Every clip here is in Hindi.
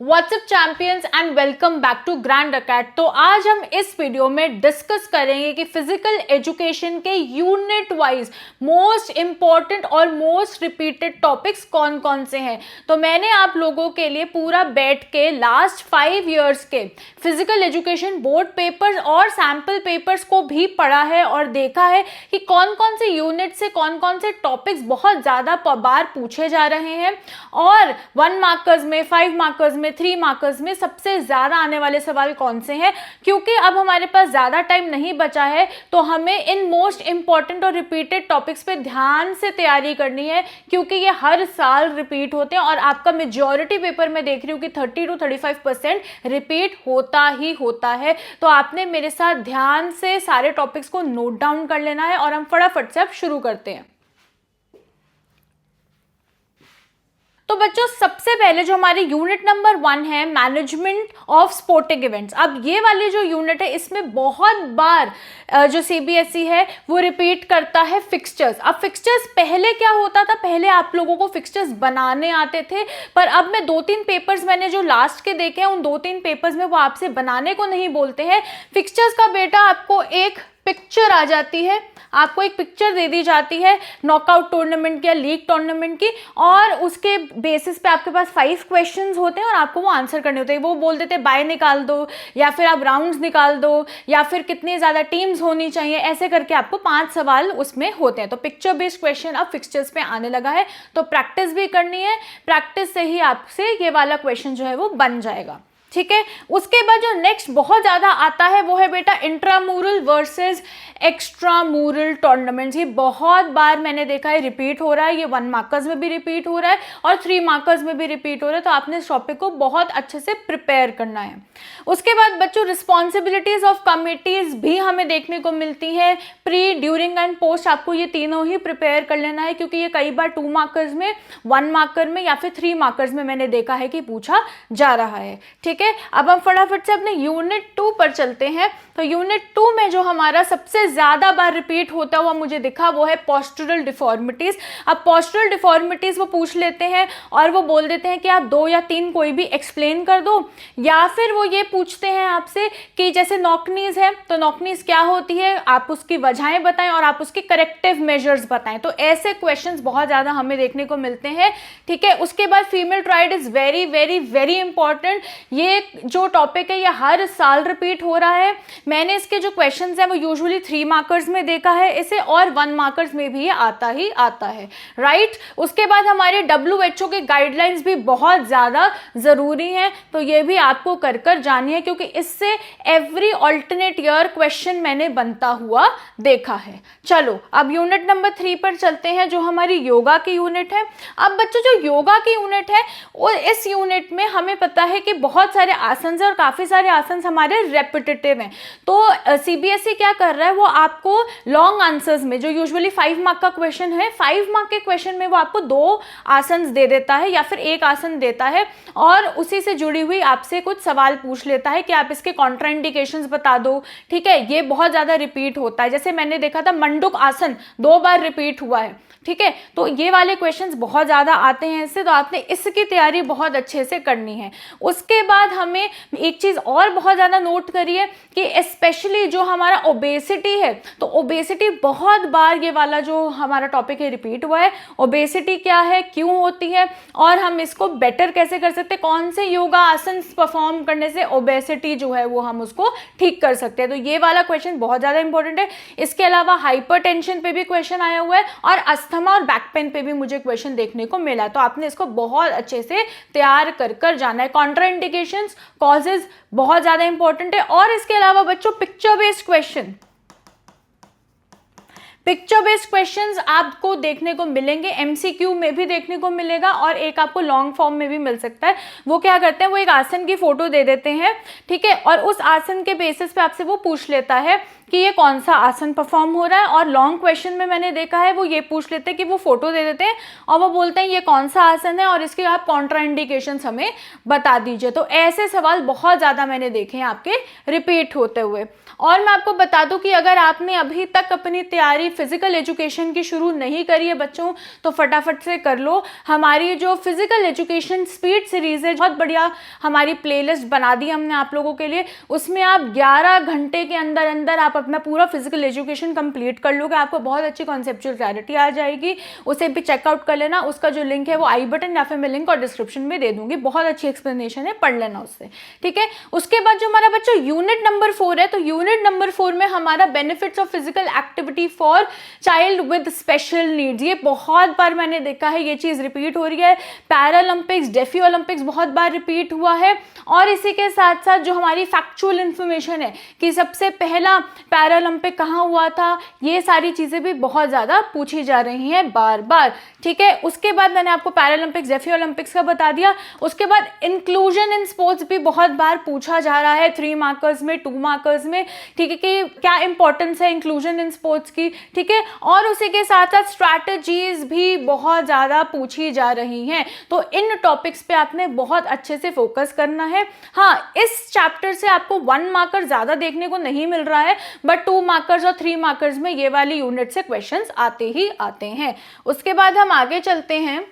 WhatsApp champions and welcome back to grand acad. तो आज हम इस वीडियो में डिस्कस करेंगे कि फिजिकल एजुकेशन के यूनिट वाइज मोस्ट इंपॉर्टेंट और मोस्ट रिपीटेड टॉपिक्स कौन कौन से हैं। तो मैंने आप लोगों के लिए पूरा बैठ के लास्ट 5 इयर्स के फिजिकल एजुकेशन बोर्ड पेपर्स और सैम्पल पेपर्स को भी पढ़ा है और देखा है कि कौन कौन से यूनिट से कौन कौन से टॉपिक्स बहुत ज़्यादा बार पूछे जा रहे हैं और 1 मार्कर्स में, 5 मार्कर्स में, 3 मार्कर्स में सबसे ज़्यादा आने वाले सवाल कौन से हैं। क्योंकि अब हमारे पास ज़्यादा टाइम नहीं बचा है तो हमें इन मोस्ट इंपॉर्टेंट और रिपीटेड टॉपिक्स पे ध्यान से तैयारी करनी है, क्योंकि ये हर साल रिपीट होते हैं और आपका मेजॉरिटी पेपर में देख रही हूँ कि 30 to 35% रिपीट होता ही होता है। तो आपने मेरे साथ ध्यान से सारे टॉपिक्स को नोट डाउन कर लेना है और हम फटाफट से अब शुरू करते हैं। तो बच्चों, सबसे पहले जो हमारी यूनिट नंबर 1 है, मैनेजमेंट ऑफ स्पोर्टिंग इवेंट्स। अब ये वाली जो यूनिट है इसमें बहुत बार जो सीबीएसई है वो रिपीट करता है फिक्सचर्स। अब फिक्सचर्स पहले क्या होता था, पहले आप लोगों को फिक्सचर्स बनाने आते थे, पर अब मैं 2-3 पेपर्स मैंने जो लास्ट के देखे हैं उन 2-3 पेपर्स में वो आपसे बनाने को नहीं बोलते हैं। फिक्सचर्स का बेटा आपको एक पिक्चर आ जाती है, आपको एक पिक्चर दे दी जाती है नॉकआउट टूर्नामेंट की या लीग टूर्नामेंट की, और उसके बेसिस पे आपके पास 5 क्वेश्चंस होते हैं और आपको वो आंसर करने होते हैं। वो बोल देते हैं बाय निकाल दो, या फिर आप राउंड्स निकाल दो, या फिर कितनी ज़्यादा टीम्स होनी चाहिए, ऐसे करके आपको 5 सवाल उसमें होते हैं। तो पिक्चर बेस्ड क्वेश्चन अब फिक्सचर्स पे आने लगा है, तो प्रैक्टिस भी करनी है। प्रैक्टिस से ही आपसे ये वाला क्वेश्चन जो है वो बन जाएगा, ठीक है। उसके बाद जो नेक्स्ट बहुत ज़्यादा आता है वो है बेटा इंट्रामूरल वर्सेस एक्स्ट्रामूरल टूर्नामेंट्स। ये बहुत बार मैंने देखा है रिपीट हो रहा है, ये 1 मार्कर्स में भी रिपीट हो रहा है और 3 मार्कर्स में भी रिपीट हो रहा है। तो आपने इस टॉपिक को बहुत अच्छे से प्रिपेयर करना है। उसके बाद बच्चों, रिस्पॉन्सिबिलिटीज ऑफ कमिटीज भी हमें देखने को मिलती है। प्री, ड्यूरिंग एंड पोस्ट, आपको ये तीनों ही प्रिपेयर कर लेना है, क्योंकि ये कई बार 2 मार्कर्स में, 1 मार्कर में या फिर 3 मार्कर्स में मैंने देखा है कि पूछा जा रहा है, ठीक है। अब हम फटाफट से अपने यूनिट 2 पर चलते हैं। तो यूनिट 2 में जो हमारा सबसे ज्यादा बार रिपीट होता हुआ मुझे दिखा वो है पोस्चरल डिफॉर्मिटीज। अब पोस्चरल डिफॉर्मिटीज वो पूछ लेते हैं और वो बोल देते हैं कि आप 2 या 3 कोई भी एक्सप्लेन कर दो, या फिर वो ये पूछते हैं आपसे कि जैसे नॉकनीज है तो नॉकनीज क्या होती है, आप उसकी वजहें बताएं और आप उसके करेक्टिव मेजर्स बताएं। तो ऐसे क्वेश्चंस बहुत ज्यादा हमें देखने को मिलते हैं, ठीक है। उसके बाद female tried is very very very important. ये जो टॉपिक है ये हर साल रिपीट हो रहा है। मैंने इसके जो क्वेश्चंस हैं वो यूजुअली 3 मार्कर्स में देखा है इसे, और 1 मार्कर्स में भी ये आता ही आता है, राइट। उसके बाद हमारे WHO के गाइडलाइंस भी बहुत ज़्यादा ज़रूरी हैं, तो ये भी आपको कर जानी है, क्योंकि इससे एवरी ऑल्टरनेट ईयर क्वेश्चन मैंने बनता हुआ देखा है। चलो अब यूनिट नंबर 3 पर चलते हैं, जो हमारी योगा की यूनिट है। अब बच्चों, जो योगा की यूनिट है और इस यूनिट में हमें पता है कि बहुत सारे आसन और काफ़ी सारे आसन हमारे रेपिटेटिव हैं। तो सीबीएसई क्या कर रहा है, वो आपको लॉन्ग आंसर्स में, जो यूजुअली 5 मार्क का क्वेश्चन है, 5 मार्क के क्वेश्चन में वो आपको 2 आसन दे देता है या फिर 1 आसन देता है, और उसी से जुड़ी हुई आपसे कुछ सवाल पूछ लेता है कि आप इसके कॉन्ट्राइंडिकेशंस बता दो, ठीक है। ये बहुत ज़्यादा रिपीट होता है। जैसे मैंने देखा था मंडूक आसन 2 बार रिपीट हुआ है, ठीक है। तो ये वाले क्वेश्चंस बहुत ज़्यादा आते हैं इससे, तो आपने इसकी तैयारी बहुत अच्छे से करनी है। उसके बाद हमें एक चीज़ और बहुत ज़्यादा नोट करिए कि स्पेशली जो हमारा ओबेसिटी है, तो ओबेसिटी बहुत बार ये वाला जो हमारा टॉपिक है रिपीट हुआ है। ओबेसिटी क्या है, क्यों होती है, और हम इसको बेटर कैसे कर सकते हैं, कौन से योगा आसन परफॉर्म करने से ओबेसिटी जो है वो हम उसको ठीक कर सकते हैं। तो ये वाला क्वेश्चन बहुत ज़्यादा इंपॉर्टेंट है। इसके अलावा हाइपरटेंशन पे भी क्वेश्चन आया हुआ है और अस्थमा और बैक पेन पे भी मुझे क्वेश्चन देखने को मिला, तो आपने इसको बहुत अच्छे से तैयार कर जाना है। कॉन्ट्राइंडिकेशंस, कॉजेज बहुत ज्यादा इंपॉर्टेंट है। और इसके अलावा बच्चों, picture based question, picture based questions आपको देखने को मिलेंगे, एमसीक्यू में भी देखने को मिलेगा और एक आपको लॉन्ग फॉर्म में भी मिल सकता है। वो क्या करते हैं, वो एक आसन की फोटो दे देते हैं, ठीक है, और उस आसन के बेसिस पे आपसे वो पूछ लेता है कि ये कौन सा आसन परफॉर्म हो रहा है। और लॉन्ग क्वेश्चन में मैंने देखा है वो ये पूछ लेते हैं कि वो फोटो दे देते हैं और वो बोलते हैं ये कौन सा आसन है और इसके आप कॉन्ट्राइंडिकेशंस हमें बता दीजिए। तो ऐसे सवाल बहुत ज़्यादा मैंने देखे हैं आपके रिपीट होते हुए। और मैं आपको बता दूं कि अगर आपने अभी तक अपनी तैयारी फिजिकल एजुकेशन की शुरू नहीं करी है बच्चों, तो फटाफट से कर लो। हमारी जो फिजिकल एजुकेशन स्पीड सीरीज है, बहुत बढ़िया हमारी प्लेलिस्ट बना दी हमने आप लोगों के लिए। उसमें आप 11 घंटे के अंदर अंदर आप अपना पूरा फिजिकल एजुकेशन कंप्लीट कर लोगे, आपको बहुत अच्छी कॉन्सेप्चुअल क्लैरिटी आ जाएगी। उसे भी चेकआउट कर लेना। उसका जो लिंक है वो आई बटन या फिर मैं लिंक और डिस्क्रिप्शन में दे दूंगी। बहुत अच्छी एक्सप्लेनेशन है, पढ़ लेना उससे, ठीक है। उसके बाद जो हमारा बच्चों यूनिट नंबर 4 है, तो यूनिट नंबर 4 में हमारा benefits of physical activity for child with special needs. ये बहुत बार मैंने देखा है ये चीज रिपीट हो रही है। पैरालंपिक्स, डेफी ओलंपिक्स बहुत बार रिपीट हुआ है। और इसी के साथ साथ जो हमारी फैक्चुअल इंफॉर्मेशन है कि सबसे पहला पैरालंपिक कहाँ हुआ था, ये सारी चीजें भी बहुत ज्यादा पूछी जा रही हैं बार बार, ठीक है। उसके बाद मैंने आपको पैरालंपिक्स, डेफी ओलंपिक्स का बता दिया। उसके बाद इंक्लूजन इन स्पोर्ट्स भी बहुत बार पूछा जा रहा है 3 मार्कर्स में, 2 मार्कर्स में, ठीक है, कि क्या इंपॉर्टेंस है इंक्लूजन इन स्पोर्ट्स की, ठीक है। और उसी के साथ साथ स्ट्रैटेजीज भी बहुत ज्यादा पूछी जा रही हैं। तो इन टॉपिक्स पे आपने बहुत अच्छे से फोकस करना है। हाँ, इस चैप्टर से आपको 1 मार्कर ज्यादा देखने को नहीं मिल रहा है, बट 2 मार्कर्स और 3 मार्कर्स में ये वाली यूनिट से क्वेश्चंस आते ही आते हैं। उसके बाद हम आगे चलते हैं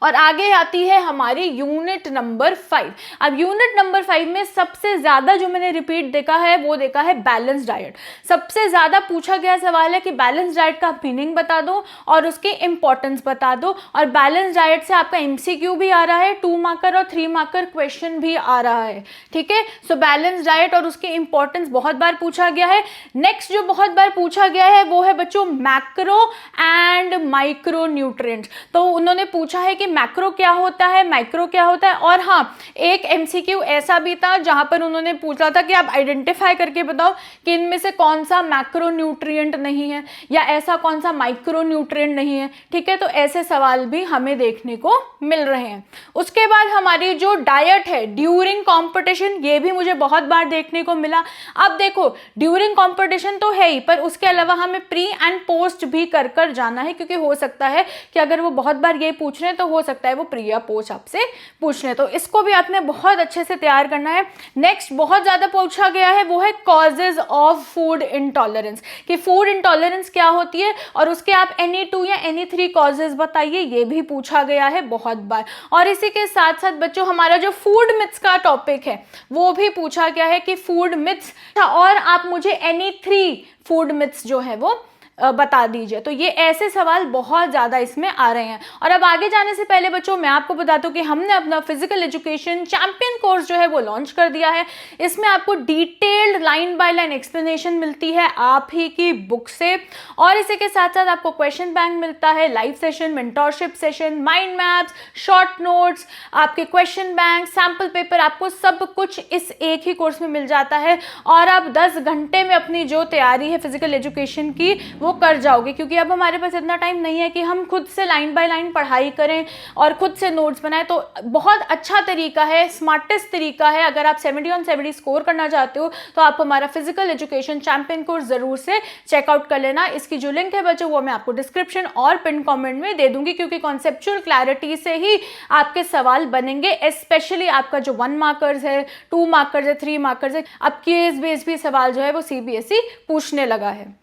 और आगे आती है हमारी यूनिट नंबर 5। अब यूनिट नंबर 5 में सबसे ज्यादा जो मैंने रिपीट देखा है वो देखा है बैलेंस डाइट। सबसे ज्यादा पूछा गया सवाल है कि बैलेंस डाइट का मीनिंग बता दो और उसकी इंपॉर्टेंस बता दो। और बैलेंस डाइट से आपका एमसीक्यू भी आ रहा है, 2 मार्कर और 3 मार्कर क्वेश्चन भी आ रहा है, ठीक है। सो बैलेंस डाइट और उसकी इंपॉर्टेंस बहुत बार पूछा गया है। नेक्स्ट जो बहुत बार पूछा गया है वो है बच्चों मैक्रो एंड माइक्रो न्यूट्रिएंट्स। तो उन्होंने पूछा है कि मैक्रो क्या होता है, माइक्रो क्या होता है। और हाँ, एक एमसीक्यू ऐसा भी था जहां पर उन्होंने पूछा था कि आप आइडेंटिफाई करके बताओ कि इनमें से कौन सा मैक्रो न्यूट्रिएंट नहीं है या ऐसा कौन सा माइक्रो न्यूट्रिएंट नहीं है, ठीक है। तो ऐसे सवाल भी हमें देखने को मिल रहे हैं। उसके बाद हमारी जो डाइट है ड्यूरिंग कॉम्पिटिशन, ये भी मुझे बहुत बार देखने को मिला। अब देखो, ड्यूरिंग कॉम्पिटिशन तो है ही, पर उसके अलावा हमें प्री एंड पोस्ट भी कर कर जाना है, क्योंकि हो सकता है कि अगर वो बहुत बार ये पूछ रहे हैं तो हो सकता है वो प्री या पोस्ट आपसे पूछ रहे हैं। तो इसको भी आपने बहुत अच्छे से तैयार करना है। नेक्स्ट बहुत ज्यादा पूछा गया है वो है कॉजेज ऑफ फूड इंटॉलरेंस, कि फूड इंटॉलरेंस क्या होती है और उसके आप एनी 2 या एनी 3 कॉजेज बताइए, ये भी पूछा गया है बहुत बार। और इसी के साथ साथ बच्चों हमारा जो फूड मिथ्स का टॉपिक है वो भी पूछा गया है कि फूड मिथ्स, और आप मुझे एनी 3 फूड मिथ्स जो है वो बता दीजिए। तो ये ऐसे सवाल बहुत ज्यादा इसमें आ रहे हैं। और अब आगे जाने से पहले बच्चों मैं आपको बता दूं कि हमने अपना फिजिकल एजुकेशन चैंपियन कोर्स जो है वो लॉन्च कर दिया है। इसमें आपको detailed line by line explanation मिलती है आप ही की बुक से, और इसी के साथ साथ आपको क्वेश्चन बैंक मिलता है, live session, mentorship session, mind maps, short notes, आपके क्वेश्चन बैंक, सैंपल पेपर, आपको सब कुछ इस एक ही कोर्स में मिल जाता है। और आप 10 घंटे में अपनी जो तैयारी है फिजिकल एजुकेशन की वो कर जाओगे, क्योंकि अब हमारे पास इतना टाइम नहीं है कि हम खुद से लाइन बाय लाइन पढ़ाई करें और खुद से नोट्स बनाएं। तो बहुत अच्छा तरीका है, स्मार्टेस्ट तरीका है। अगर आप 70 on 70 स्कोर करना चाहते हो तो आप हमारा फिजिकल एजुकेशन चैंपियन कोर्स जरूर से चेकआउट कर लेना। इसकी जो लिंक है बच्चों वो मैं आपको डिस्क्रिप्शन और पिन कमेंट में दे दूंगी, क्योंकि कॉन्सेप्चुअल क्लैरिटी से ही आपके सवाल बनेंगे। स्पेशली आपका जो 1 मार्कर्स है, 2 मार्कर्स है, 3 मार्कर्स है, अब केस बेस्ड भी सवाल जो है वो सीबीएसई पूछने लगा है।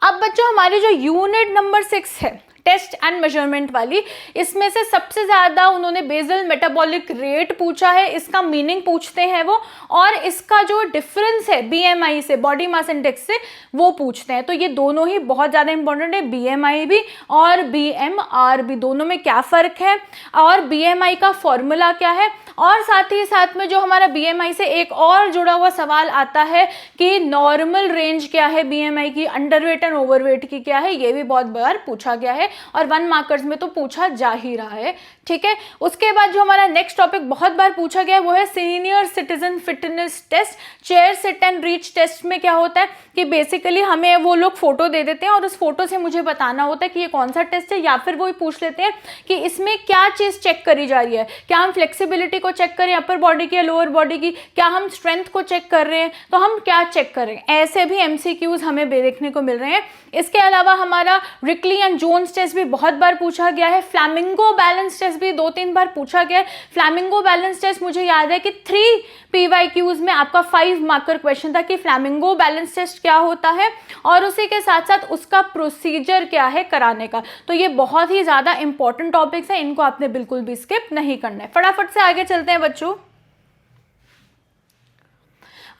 अब बच्चों हमारी जो यूनिट नंबर 6 है टेस्ट एंड मेजरमेंट वाली, इसमें से सबसे ज्यादा उन्होंने बेसल मेटाबॉलिक रेट पूछा है, इसका मीनिंग पूछते हैं वो, और इसका जो डिफरेंस है बीएमआई से, बॉडी मास इंडेक्स से, वो पूछते हैं। तो ये दोनों ही बहुत ज्यादा इंपॉर्टेंट है, बीएमआई भी और बीएमआर भी, दोनों में क्या फर्क है और बीएमआई का फॉर्मूला क्या है। और साथ ही साथ में जो हमारा बीएमआई से एक और जुड़ा हुआ सवाल आता है कि नॉर्मल रेंज क्या है बीएमआई की, अंडरवेट एंड ओवरवेट की क्या है, ये भी बहुत बार पूछा गया है और 1 मार्कर्स में तो पूछा जा ही रहा है, ठीक है। उसके बाद जो हमारा नेक्स्ट टॉपिक बहुत बार पूछा गया है वो है senior citizen fitness test, chair sit and reach test में क्या होता है कि बेसिकली हमें वो लोग फोटो दे देते हैं और उस फोटो से मुझे बताना होता है कि ये कौन सा टेस्ट है, या फिर वो ही पूछ लेते हैं कि इसमें क्या चीज चेक करी जा रही है, क्या हम फ्लेक्सिबिलिटी को चेक करें अपर बॉडी की या लोअर बॉडी की, क्या हम स्ट्रेंथ को चेक कर रहे हैं, तो हम क्या चेक कर रहे हैं। ऐसे भी एमसीक्यूज हमें देखने को मिल रहे हैं। इसके अलावा हमारा रिकली एंड जोन्स टेस्ट भी बहुत बार पूछा गया है। फ्लैमिंगो बैलेंस टेस्ट भी 2-3 बार पूछा गया है। फ्लैमिंगो बैलेंस टेस्ट मुझे याद है कि 3 PYQs में आपका 5 मार्कर क्वेश्चन था कि फ्लैमिंगो बैलेंस टेस्ट क्या होता है और उसी के साथ साथ उसका प्रोसीजर क्या है कराने का। तो ये बहुत ही ज्यादा इंपॉर्टेंट टॉपिक्स है, इनको आपने बिल्कुल भी स्किप नहीं करना है। फटाफट से आगे चलते हैं बच्चों।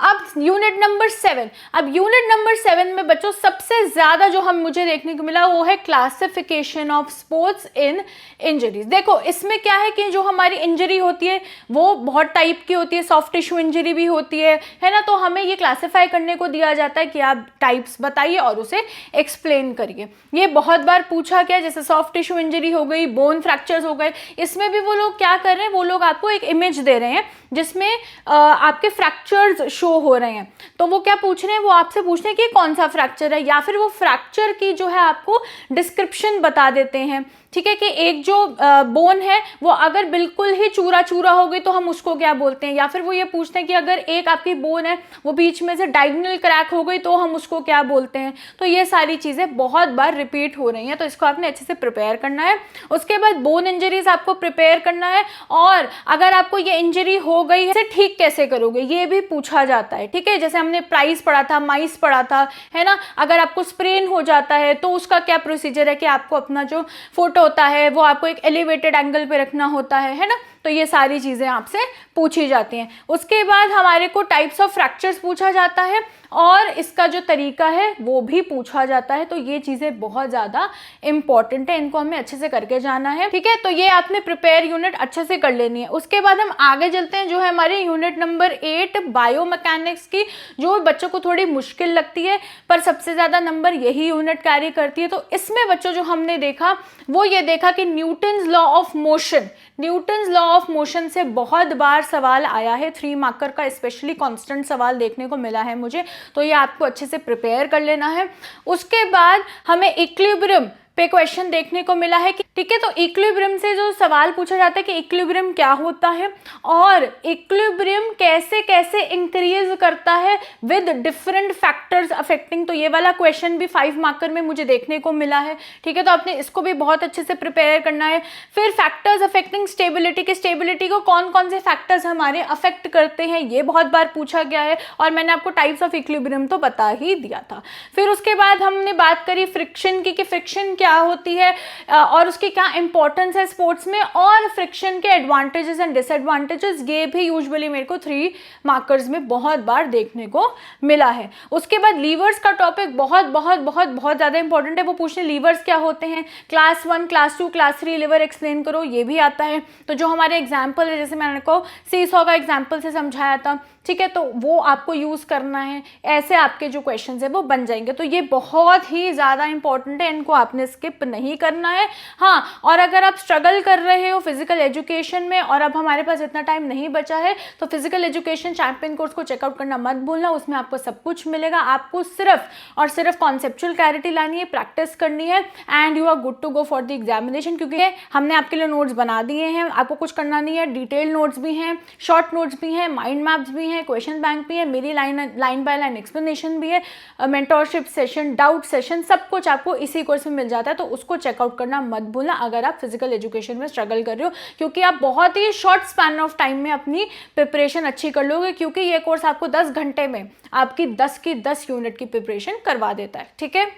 अब यूनिट नंबर 7। अब यूनिट नंबर 7 में बच्चों सबसे ज्यादा जो मुझे देखने को मिला वो है classification of sports in injuries. देखो इसमें क्या है कि जो हमारी इंजरी होती है वो बहुत टाइप की होती है, सॉफ्ट टिश्यू इंजरी भी होती है ना। तो हमें ये क्लासिफाई करने को दिया जाता है कि आप टाइप्स बताइए और उसे एक्सप्लेन करिए। ये बहुत बार पूछा गया, जैसे सॉफ्ट टिश्यू इंजरी हो गई, बोन फ्रैक्चर्स हो गए। इसमें भी वो लोग क्या कर रहे हैं, वो लोग आपको एक इमेज दे रहे हैं जिसमें आपके फ्रैक्चर्स शो हो रहे हैं। तो वो क्या पूछ रहे हैं, वो आपसे पूछ रहे हैं कि कौन सा फ्रैक्चर है, या फिर वो फ्रैक्चर की जो है आपको डिस्क्रिप्शन बता देते हैं। ठीक है कि एक जो बोन है वो अगर बिल्कुल ही चूरा चूरा हो गई तो हम उसको क्या बोलते हैं, या फिर वो ये पूछते हैं कि अगर एक आपकी बोन है वो बीच में से डायगोनल क्रैक हो गई तो हम उसको क्या बोलते हैं। तो ये सारी चीजें बहुत बार रिपीट हो रही हैं, तो इसको आपने अच्छे से प्रिपेयर करना है। उसके बाद बोन इंजरीज आपको प्रिपेयर करना है, और अगर आपको ये इंजरी हो गई है ठीक कैसे करोगे ये भी पूछा जाता है। ठीक है, जैसे हमने प्राइस पढ़ा था, माइस पढ़ा था, है ना। अगर आपको स्प्रेन हो जाता है तो उसका क्या प्रोसीजर है कि आपको अपना जो फोटो होता है वो आपको एक एलिवेटेड एंगल पे रखना होता है ना। तो ये सारी चीजें आपसे पूछी जाती हैं। उसके बाद हमारे को टाइप्स ऑफ फ्रैक्चर्स पूछा जाता है और इसका जो तरीका है वो भी पूछा जाता है। तो ये चीजें बहुत ज्यादा इंपॉर्टेंट है, इनको हमें अच्छे से करके जाना है। ठीक है, तो ये आपने प्रिपेयर यूनिट अच्छे से कर लेनी है। उसके बाद हम आगे चलते हैं जो है हमारी यूनिट नंबर 8 बायोमैकेनिक्स की, जो बच्चों को थोड़ी मुश्किल लगती है पर सबसे ज्यादा नंबर यही यूनिट कैरी करती है। तो इसमें बच्चों जो हमने देखा वो ये देखा कि Newton's law of motion, Newton's law of motion से बहुत बार सवाल आया है, 3 मार्कर का स्पेशली कांस्टेंट सवाल देखने को मिला है मुझे। तो ये आपको अच्छे से प्रिपेयर कर लेना है। उसके बाद हमें इक्विलिब्रियम पे क्वेश्चन देखने को मिला है कि ठीक है, तो इक्विलिब्रियम से जो सवाल पूछा जाता है कि इक्विलिब्रियम क्या होता है और इक्विलिब्रियम कैसे कैसे इंक्रीज करता है विद डिफरेंट फैक्टर्स अफेक्टिंग। तो ये वाला क्वेश्चन भी 5 मार्कर में मुझे देखने को मिला है। ठीक है, तो आपने इसको भी बहुत अच्छे से प्रिपेयर करना है। फिर फैक्टर्स अफेक्टिंग स्टेबिलिटी, के स्टेबिलिटी को कौन कौन से फैक्टर्स हमारे अफेक्ट करते हैं ये बहुत बार पूछा गया है, और मैंने आपको टाइप्स ऑफ इक्विलिब्रियम तो बता ही दिया था। फिर उसके बाद हमने बात करी फ्रिक्शन की कि फ्रिक्शन क्या होती है और उसकी क्या इंपॉर्टेंस है स्पोर्ट्स में, और फ्रिक्शन के एडवांटेजेस एंड डिसएडवांटेजेस। ये भी यूजुअली मेरे को 3 मार्कर्स में बहुत बार देखने को मिला है। उसके बाद लीवर्स का टॉपिक बहुत बहुत बहुत बहुत ज्यादा इंपॉर्टेंट है। वो पूछने लीवर्स क्या होते हैं, class 1, class 2, class 3 lever explain करो, ये भी आता है। तो जो हमारे एग्जाम्पल है, जैसे मैंने को सीसॉ का एग्जाम्पल से समझाया था, ठीक है, तो वो आपको यूज करना है। ऐसे आपके जो क्वेश्चंस है वो बन जाएंगे। तो ये बहुत ही ज्यादा इंपॉर्टेंट है, इनको आपने स्किप नहीं करना है। हाँ, और अगर आप स्ट्रगल कर रहे हो फिजिकल एजुकेशन में और अब हमारे पास इतना टाइम नहीं बचा है, तो फिजिकल एजुकेशन चैंपियन कोर्स को चेकआउट करना मत भूलना। उसमें आपको सब कुछ मिलेगा। आपको सिर्फ और सिर्फ कॉन्सेप्चुअल क्लैरिटी लानी है, प्रैक्टिस करनी है, and you are good to go for the examination. क्योंकि हमने आपके लिए नोट्स बना दिए हैं, आपको कुछ करना नहीं है। डिटेल नोट्स भी हैं, शॉर्ट नोट्स भी हैं, माइंड मैप्स भी हैं, क्वेश्चन बैंक भी है, मेरी लाइन बाय लाइन एक्सप्लेनेशन भी है, मेंटोरशिप सेशन, डाउट सेशन, सब कुछ आपको इसी कोर्स में मिल जाता है। तो उसको चेकआउट करना मत भूलना अगर आप फिजिकल एजुकेशन में स्ट्रगल कर रहे हो, क्योंकि आप बहुत ही शॉर्ट स्पैन ऑफ टाइम में अपनी प्रिपरेशन अच्छी कर लोगे, क्योंकि ये कोर्स आपको 10 घंटे में आपकी 10 की 10 यूनिट की प्रिपरेशन करवा देता है। ठीक है,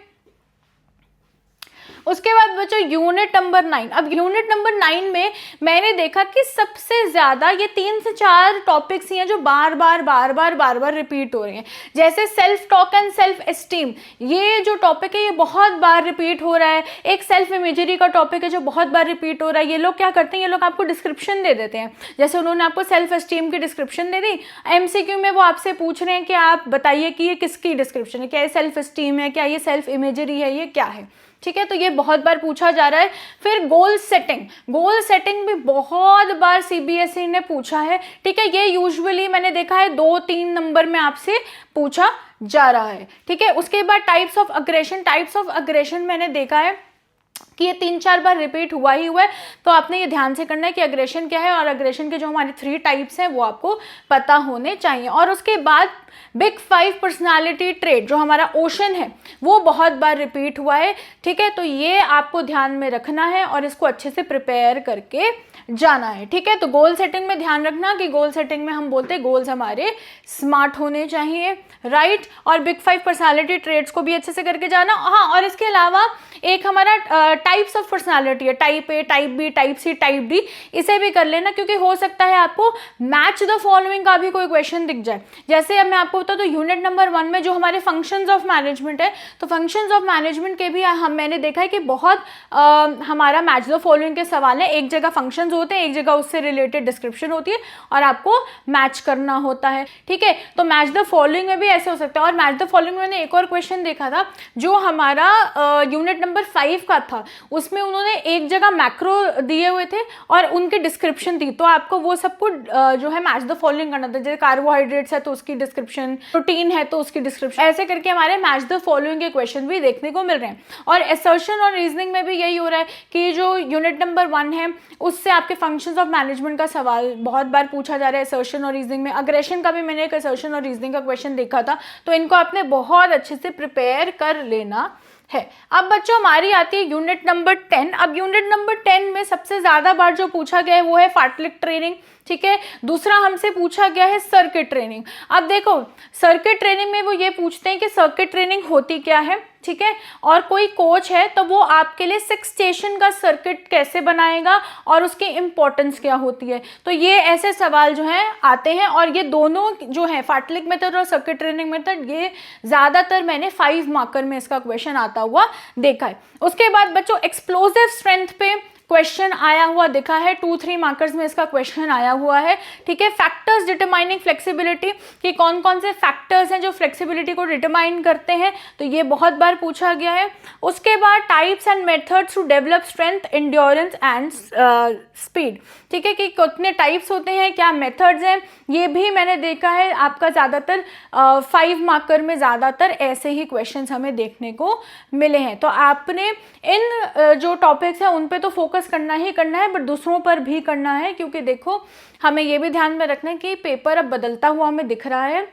उसके बाद बच्चों यूनिट नंबर 9। अब यूनिट नंबर 9 में मैंने देखा कि सबसे ज्यादा ये 3 से 4 टॉपिक्स ही हैं जो बार बार रिपीट हो रहे हैं। जैसे self talk and self esteem, ये जो टॉपिक है ये बहुत बार रिपीट हो रहा है। एक सेल्फ इमेजरी का टॉपिक है जो बहुत बार रिपीट हो रहा है। ये लोग क्या करते हैं, ये लोग आपको डिस्क्रिप्शन दे देते हैं। जैसे उन्होंने आपको सेल्फ एस्टीम की डिस्क्रिप्शन दे दी, एमसीक्यू में वो आपसे पूछ रहे हैं कि आप बताइए कि ये किसकी डिस्क्रिप्शन है, क्या ये सेल्फ एस्टीम है, क्या ये सेल्फ इमेजरी है, ये क्या है। ठीक है, तो ये बहुत बार पूछा जा रहा है। फिर गोल सेटिंग भी बहुत बार सीबीएसई ने पूछा है, ठीक है। ये यूजुअली मैंने देखा है 2-3 नंबर में आपसे पूछा जा रहा है, ठीक है। उसके बाद टाइप्स ऑफ अग्रेशन मैंने देखा है कि ये 3-4 बार रिपीट हुआ ही हुआ है, तो आपने ये ध्यान से करना है कि अग्रेशन क्या है, और अग्रेशन के जो हमारे 3 टाइप्स हैं वो आपको पता होने चाहिए। और उसके बाद बिग 5 पर्सनालिटी ट्रेट जो हमारा ओशन है वो बहुत बार रिपीट हुआ है, ठीक है। तो ये आपको ध्यान में रखना है और इसको अच्छे से प्रिपेयर करके जाना है, ठीक है। तो गोल सेटिंग में ध्यान रखना कि गोल सेटिंग में हम बोलते हैं गोल्स हमारे स्मार्ट होने चाहिए, राइट। और बिग 5 पर्सनालिटी ट्रेट्स को भी अच्छे से करके जाना। हाँ, और इसके अलावा एक हमारा टाइप्स ऑफ पर्सनालिटी है, type A, type B, type C, type D, इसे भी कर लेना, क्योंकि हो सकता है आपको मैच द फॉलोइंग का भी कोई क्वेश्चन दिख जाए। जैसे अब मैं आपको बता, तो यूनिट नंबर 1 में जो हमारे फंक्शंस ऑफ मैनेजमेंट है, तो फंक्शंस ऑफ मैनेजमेंट के भी मैंने देखा है कि बहुत हमारा मैच द फॉलोइंग के सवाल है। एक जगह फंक्शंस होते हैं, एक जगह उससे रिलेटेड डिस्क्रिप्शन होती है और आपको मैच करना होता है, ठीक है। तो मैच द फॉलोइंग में भी ऐसे हो सकता है। और मैच द फॉलोइंग में मैंने एक और क्वेश्चन देखा था जो हमारा यूनिट नंबर 5 का था, उसमें उन्होंने एक जगह मैक्रो दिए हुए थे और उनकी डिस्क्रिप्शन थी, तो आपको वो सब कुछ जो है मैच द फॉलोइंग करना था। जैसे कार्बोहाइड्रेट्स है तो उसकी डिस्क्रिप्शन, प्रोटीन है तो उसकी डिस्क्रिप्शन, ऐसे करके हमारे मैच द फॉलोइंग के क्वेश्चन भी देखने को मिल रहे हैं। और असर्शन और रीजनिंग में भी यही हो रहा है कि जो यूनिट नंबर 1 है उससे आपके फंक्शंस ऑफ मैनेजमेंट का सवाल बहुत बार पूछा जा रहा है असर्शन और रीजनिंग में। अग्रेशन का भी मैंने एक असर्शन और रीजनिंग का क्वेश्चन देखा था, तो इनको आपने बहुत अच्छे से प्रिपेयर कर लेना है। अब बच्चों हमारी आती है यूनिट नंबर 10। अब यूनिट नंबर 10 में सबसे ज्यादा बार जो पूछा गया है वो है फाटलिक ट्रेनिंग, ठीक है। दूसरा हमसे पूछा गया है सर्किट ट्रेनिंग। अब देखो सर्किट ट्रेनिंग में वो ये पूछते हैं कि सर्किट ट्रेनिंग होती क्या है, ठीक है। और कोई कोच है तो वो आपके लिए 6 स्टेशन का सर्किट कैसे बनाएगा और उसकी इंपॉर्टेंस क्या होती है। तो ये ऐसे सवाल जो हैं आते हैं, और ये दोनों जो है फाटलिक मेथड और सर्किट ट्रेनिंग मेथड, ये ज्यादातर मैंने 5 मार्कर में इसका क्वेश्चन आता हुआ देखा है। उसके बाद बच्चों एक्सप्लोजिव स्ट्रेंथ पे क्वेश्चन आया हुआ दिखा है, 2-3 मार्कर्स में इसका क्वेश्चन आया हुआ है, ठीक है। फैक्टर्स डिटरमाइनिंग फ्लेक्सिबिलिटी, कि कौन कौन से फैक्टर्स हैं जो फ्लेक्सिबिलिटी को डिटरमाइन करते हैं, तो ये बहुत बार पूछा गया है। उसके बाद types and methods to develop strength, endurance and speed, ठीक है, कि कितने टाइप्स होते हैं, क्या मेथड्स हैं, ये भी मैंने देखा है आपका ज़्यादातर 5 मार्कर में ज़्यादातर ऐसे ही क्वेश्चन हमें देखने को मिले हैं। तो आपने इन जो टॉपिक्स हैं उन पे तो फोकस करना ही करना है, बट दूसरों पर भी करना है, क्योंकि देखो हमें ये भी ध्यान में रखना है कि पेपर अब बदलता हुआ हमें दिख रहा है,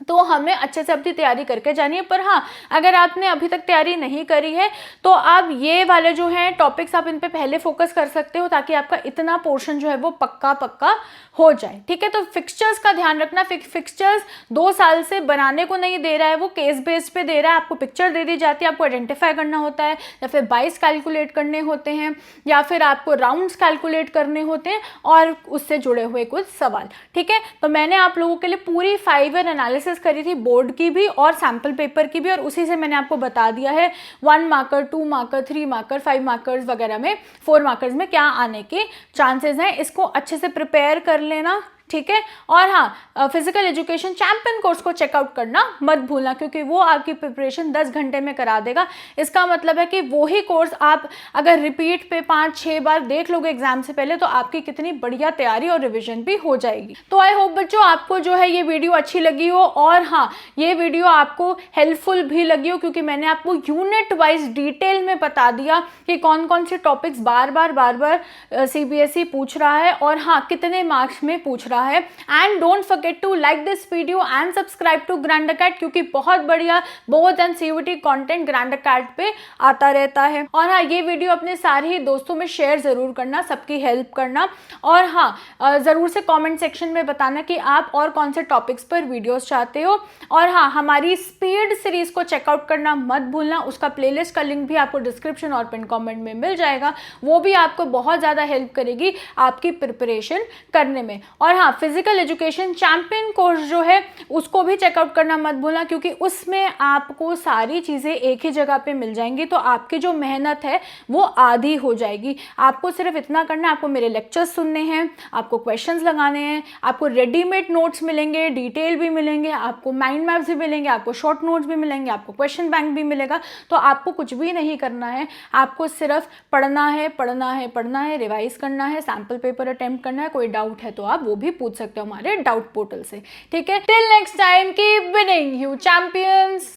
तो हमें अच्छे से अपनी तैयारी करके जानी है। पर हाँ, अगर आपने अभी तक तैयारी नहीं करी है तो आप ये वाले जो हैं टॉपिक्स आप इन पे पहले फोकस कर सकते हो, ताकि आपका इतना पोर्शन जो है वो पक्का हो जाए, ठीक है। तो फिक्सचर्स का ध्यान रखना, फिक्सचर्स 2 साल से बनाने को नहीं दे रहा है, वो केस बेस्ड पे दे रहा है। आपको पिक्चर दे दी जाती है, आपको आइडेंटिफाई करना होता है, या फिर बाइस कैलकुलेट करने होते हैं, या फिर आपको राउंड्स कैलकुलेट करने होते हैं, और उससे जुड़े हुए कुछ सवाल, ठीक है। तो मैंने आप लोगों के लिए पूरी 5 ईयर एनालिसिस करी थी, बोर्ड की भी और सैम्पल पेपर की भी, और उसी से मैंने आपको बता दिया है 1 मार्कर, 2 मार्कर, 3 मार्कर, 5 मार्कर्स वगैरह में, 4 मार्कर्स में क्या आने के चांसेस हैं। इसको अच्छे से प्रिपेयर कर लेना, ठीक है। और हाँ, फिजिकल एजुकेशन चैंपियन कोर्स को चेकआउट करना मत भूलना, क्योंकि वो आपकी प्रिपरेशन 10 घंटे में करा देगा। इसका मतलब है कि वो ही कोर्स आप अगर रिपीट पे 5-6 बार देख लोगे एग्जाम से पहले, तो आपकी कितनी बढ़िया तैयारी और रिविजन भी हो जाएगी। तो आई होप बच्चों आपको जो है ये वीडियो अच्छी लगी हो, और हाँ ये वीडियो आपको हेल्पफुल भी लगी हो, क्योंकि मैंने आपको यूनिट वाइज डिटेल में बता दिया कि कौन कौन से टॉपिक्स बार बार CBSE पूछ रहा है, और हाँ कितने मार्क्स में पूछ रहा है। And don't forget to like this video and subscribe to Grand Academy, क्योंकि बहुत बढ़िया both and CUET content Grand Academy पे आता रहता है। और हाँ, ये वीडियो अपने सारे ही दोस्तों में शेयर जरूर करना, सबकी हेल्प करना, और हाँ जरूर से कमेंट सेक्शन में बताना कि आप और कौन से टॉपिक्स पर वीडियोस चाहते हो। और हाँ, हमारी स्पीड सीरीज को चेकआउट करना मत भूलना, उसका प्लेलिस्ट का लिंक भी आपको डिस्क्रिप्शन और पिन कमेंट में मिल जाएगा, वो भी आपको बहुत ज़्यादा हेल्प करेगी आपकी प्रिपरेशन करने में। और हाँ, हाँ, फिजिकल एजुकेशन चैंपियन कोर्स जो है उसको भी चेकआउट करना मत भूलना, क्योंकि उसमें आपको सारी चीज़ें एक ही जगह पे मिल जाएंगी, तो आपकी जो मेहनत है वो आधी हो जाएगी। आपको सिर्फ इतना करना है, आपको मेरे लेक्चर्स सुनने हैं, आपको क्वेश्चंस लगाने हैं, आपको रेडीमेड नोट्स मिलेंगे, डिटेल भी मिलेंगे, आपको माइंड मैप्स भी मिलेंगे, आपको शॉर्ट नोट्स भी मिलेंगे, आपको क्वेश्चन बैंक भी मिलेगा। तो आपको कुछ भी नहीं करना है, आपको सिर्फ पढ़ना है, पढ़ना है, पढ़ना है, रिवाइज करना है, सैम्पल पेपर अटेम्प्ट करना है। कोई डाउट है तो आप वो भी पूछ सकते हो हमारे डाउट पोर्टल से। ठीक है, till next time keep winning you champions.